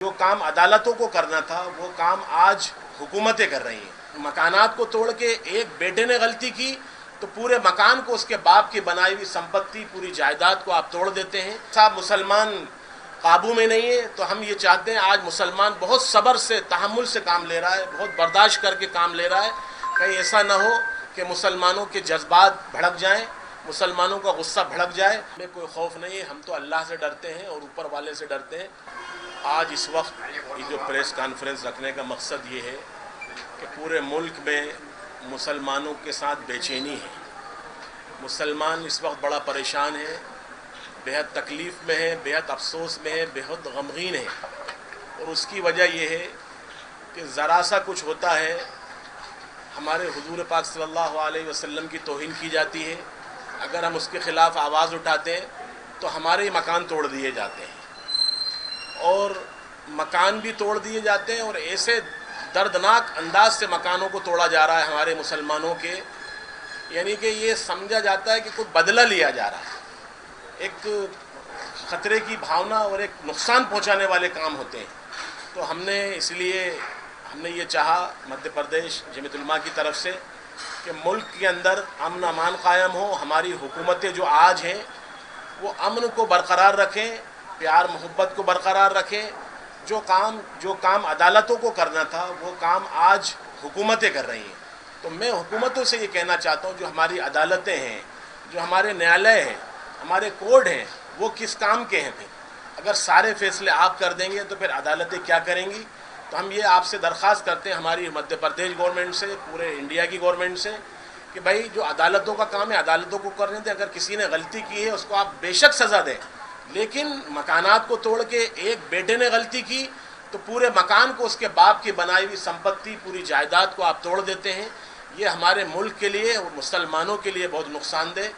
جو کام عدالتوں کو کرنا تھا وہ کام آج حکومتیں کر رہی ہیں۔ مکانات کو توڑ کے ایک بیٹے نے غلطی کی تو پورے مکان کو، اس کے باپ کی بنائی ہوئی سمپتی، پوری جائیداد کو آپ توڑ دیتے ہیں۔ صاحب مسلمان قابو میں نہیں ہے تو ہم یہ چاہتے ہیں، آج مسلمان بہت صبر سے، تحمل سے کام لے رہا ہے، بہت برداشت کر کے کام لے رہا ہے۔ کہیں ایسا نہ ہو کہ مسلمانوں کے جذبات بھڑک جائیں، مسلمانوں کا غصہ بھڑک جائے۔ ہمیں کوئی خوف نہیں ہے، ہم تو اللہ سے ڈرتے ہیں اور اوپر والے سے ڈرتے ہیں۔ آج اس وقت یہ جو پریس کانفرنس رکھنے کا مقصد یہ ہے کہ پورے ملک میں مسلمانوں کے ساتھ بے چینی ہے۔ مسلمان اس وقت بڑا پریشان ہے، بہت تکلیف میں ہے، بہت افسوس میں ہے، بہت غمگین ہے، اور اس کی وجہ یہ ہے کہ ذرا سا کچھ ہوتا ہے، ہمارے حضور پاک صلی اللہ علیہ وسلم کی توہین کی جاتی ہے، اگر ہم اس کے خلاف آواز اٹھاتے ہیں تو ہمارے ہی مکان توڑ دیے جاتے ہیں، اور مکان بھی توڑ دیے جاتے ہیں، اور ایسے دردناک انداز سے مکانوں کو توڑا جا رہا ہے ہمارے مسلمانوں کے، یعنی کہ یہ سمجھا جاتا ہے کہ کوئی بدلہ لیا جا رہا ہے۔ ایک خطرے کی بھاونا اور ایک نقصان پہنچانے والے کام ہوتے ہیں۔ تو ہم نے یہ چاہا مدھیہ پردیش جمعیت علماء کی طرف سے کہ ملک کے اندر امن امان قائم ہو، ہماری حکومتیں جو آج ہیں وہ امن کو برقرار رکھیں، پیار محبت کو برقرار رکھیں۔ جو کام عدالتوں کو کرنا تھا وہ کام آج حکومتیں کر رہی ہیں۔ تو میں حکومتوں سے یہ کہنا چاہتا ہوں، جو ہماری عدالتیں ہیں، جو ہمارے نیالے ہیں، ہمارے کورٹ ہیں، وہ کس کام کے ہیں؟ اگر سارے فیصلے آپ کر دیں گے تو پھر عدالتیں کیا کریں گی؟ تو ہم یہ آپ سے درخواست کرتے ہیں، ہماری مدھیہ پردیش گورنمنٹ سے، پورے انڈیا کی گورنمنٹ سے، کہ بھائی جو عدالتوں کا کام ہے عدالتوں کو کرنے دیں۔ اگر کسی نے غلطی کی ہے اس کو آپ بے شک سزا دیں، لیکن مکانات کو توڑ کے ایک بیٹے نے غلطی کی تو پورے مکان کو، اس کے باپ کی بنائی ہوئی سمپتی، پوری جائیداد کو آپ توڑ دیتے ہیں۔ یہ ہمارے ملک کے لیے اور مسلمانوں کے لیے بہت نقصان دہ۔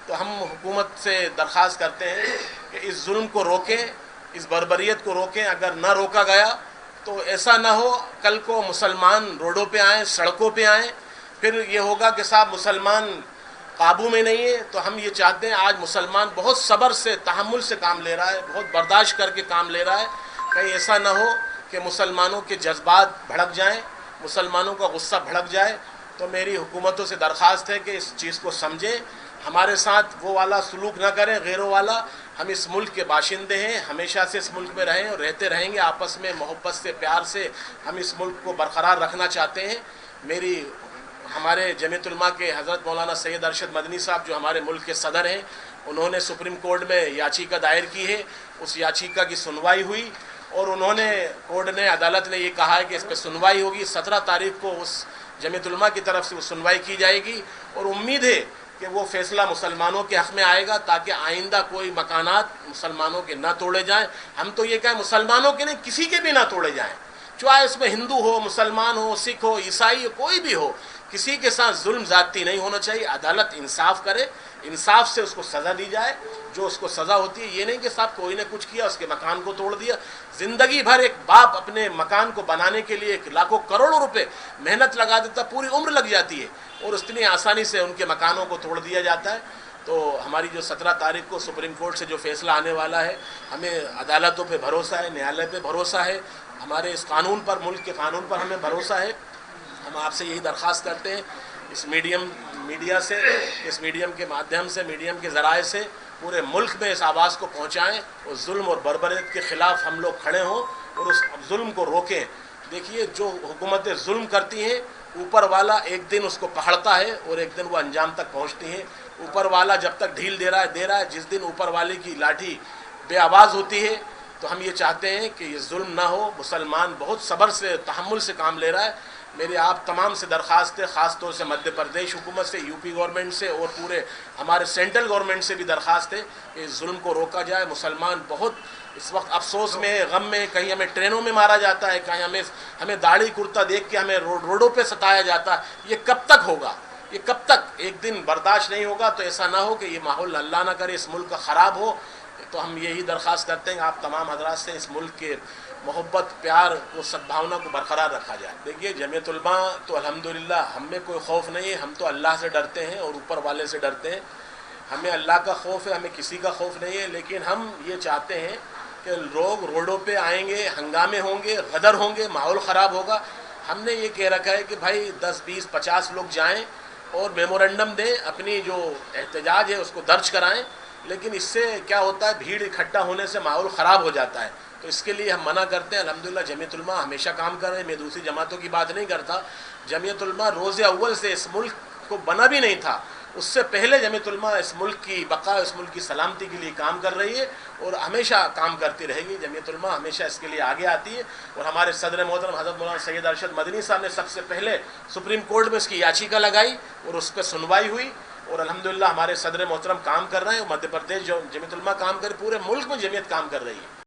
تو ہم حکومت سے درخواست کرتے ہیں کہ اس ظلم کو روکیں، اس بربریت کو روکیں۔ اگر نہ روکا گیا تو ایسا نہ ہو کل کو مسلمان روڈوں پہ آئیں، سڑکوں پہ آئیں، پھر یہ ہوگا کہ صاحب مسلمان قابو میں نہیں ہے۔ تو ہم یہ چاہتے ہیں، آج مسلمان بہت صبر سے، تحمل سے کام لے رہا ہے، بہت برداشت کر کے کام لے رہا ہے۔ کہیں ایسا نہ ہو کہ مسلمانوں کے جذبات بھڑک جائیں، مسلمانوں کا غصہ بھڑک جائے۔ تو میری حکومتوں سے درخواست ہے کہ اس چیز کو سمجھیں، ہمارے ساتھ وہ والا سلوک نہ کریں، غیروں والا۔ ہم اس ملک کے باشندے ہیں، ہمیشہ سے اس ملک میں رہیں اور رہتے رہیں گے، آپس میں محبت سے، پیار سے ہم اس ملک کو برقرار رکھنا چاہتے ہیں۔ ہمارے جمعیت علماء کے حضرت مولانا سید ارشد مدنی صاحب، جو ہمارے ملک کے صدر ہیں، انہوں نے سپریم کورٹ میں یاچیکا دائر کی ہے، اس یاچیکا کی سنوائی ہوئی، اور کورٹ نے، عدالت نے یہ کہا ہے کہ اس پہ سنوائی ہوگی، 17 تاریخ کو اس جمعیت علماء کی طرف سے وہ سنوائی کی جائے گی، اور امید ہے کہ وہ فیصلہ مسلمانوں کے حق میں آئے گا، تاکہ آئندہ کوئی مکانات مسلمانوں کے نہ توڑے جائیں۔ ہم تو یہ کہیں مسلمانوں کے نہیں، کسی کے بھی نہ توڑے جائیں، چاہے اس میں ہندو ہو، مسلمان ہو، سکھ ہو، عیسائی ہو، کوئی بھی ہو، کسی کے ساتھ ظلم زیادتی نہیں ہونا چاہیے۔ عدالت انصاف کرے، انصاف سے اس کو سزا دی جائے، جو اس کو سزا ہوتی ہے۔ یہ نہیں کہ صاحب کوئی نے کچھ کیا، اس کے مکان کو توڑ دیا۔ زندگی بھر ایک باپ اپنے مکان کو بنانے کے لیے لاکھوں کروڑوں روپے محنت لگا دیتا، پوری عمر لگ جاتی ہے، اور اتنی آسانی سے ان کے مکانوں کو توڑ دیا جاتا ہے۔ تو ہماری جو 17 تاریخ کو سپریم کورٹ سے جو فیصلہ آنے والا ہے، ہمیں عدالتوں پہ بھروسہ ہے، نیالے پہ بھروسہ ہے، ہمارے اس قانون پر، ملک کے قانون پر ہمیں بھروسہ ہے۔ ہم آپ سے یہی درخواست کرتے ہیں، اس میڈیا سے، اس میڈیم کے مادھیم سے، میڈیم کے ذرائع سے پورے ملک میں اس آواز کو پہنچائیں، اور ظلم اور بربریت کے خلاف ہم لوگ کھڑے ہوں اور اس ظلم کو روکیں۔ دیکھیے، جو حکومتیں ظلم کرتی ہیں، اوپر والا ایک دن اس کو پکڑتا ہے اور ایک دن وہ انجام تک پہنچتی ہیں۔ اوپر والا جب تک ڈھیل دے رہا ہے، جس دن اوپر والے کی لاٹھی بے آواز ہوتی ہے، تو ہم یہ چاہتے ہیں کہ یہ ظلم نہ ہو۔ مسلمان بہت صبر سے، تحمل سے کام لے رہا ہے۔ میری آپ تمام سے درخواست ہے، خاص طور سے مدھیہ پردیش حکومت سے، یو پی گورنمنٹ سے، اور پورے ہمارے سینٹرل گورنمنٹ سے بھی درخواست ہے کہ اس ظلم کو روکا جائے۔ مسلمان بہت اس وقت افسوس میں، غم میں، کہیں ہمیں ٹرینوں میں مارا جاتا ہے، کہیں ہمیں داڑھی کرتا دیکھ کے ہمیں روڈوں پہ ستایا جاتا ہے۔ یہ کب تک ہوگا؟ یہ کب تک؟ ایک دن برداشت نہیں ہوگا۔ تو ایسا نہ ہو کہ یہ ماحول اللہ نہ کرے اس ملک کا خراب ہو۔ تو ہم یہی درخواست کرتے ہیں آپ تمام حضرات سے، اس ملک کے محبت، پیار کو، سدبھاونا کو برقرار رکھا جائے۔ دیکھیے، جمعیت علماء تو الحمدللہ ہم میں کوئی خوف نہیں ہے، ہم تو اللہ سے ڈرتے ہیں اور اوپر والے سے ڈرتے ہیں۔ ہمیں اللہ کا خوف ہے، ہمیں کسی کا خوف نہیں ہے، لیکن ہم یہ چاہتے ہیں کہ لوگ روڈوں پہ آئیں گے، ہنگامے ہوں گے، غدر ہوں گے، ماحول خراب ہوگا. ہم نے یہ کہہ رکھا ہے کہ بھائی 10 20 50 لوگ جائیں اور میمورنڈم دیں، اپنی جو احتجاج ہے اس کو درج کرائیں. لیکن اس سے کیا ہوتا ہے، بھیڑ اکٹھا ہونے سے ماحول خراب ہو جاتا ہے. تو اس کے لیے ہم منع کرتے ہیں. الحمدللہ جمعیت علماء ہمیشہ کام کر رہے ہیں. میں دوسری جماعتوں کی بات نہیں کرتا. جمعیت علماء روز اول سے اس ملک کو بنا بھی نہیں تھا، اس سے پہلے جمعیت علماء اس ملک کی بقا، اس ملک کی سلامتی کے لیے کام کر رہی ہے اور ہمیشہ کام کرتی رہے گی. جمعیت علماء ہمیشہ اس کے لیے آگے آتی ہے. اور ہمارے صدر محترم حضرت مولانا سید ارشد مدنی صاحب نے سب سے پہلے سپریم کورٹ میں اس کی یاچیکا لگائی اور اس پہ سنوائی ہوئی. اور الحمدللہ ہمارے صدر محترم کام کر رہے ہیں. مدھیہ پردیش جو جمعیت علماء کام کر، پورے ملک میں جمعیت کام کر رہی ہے.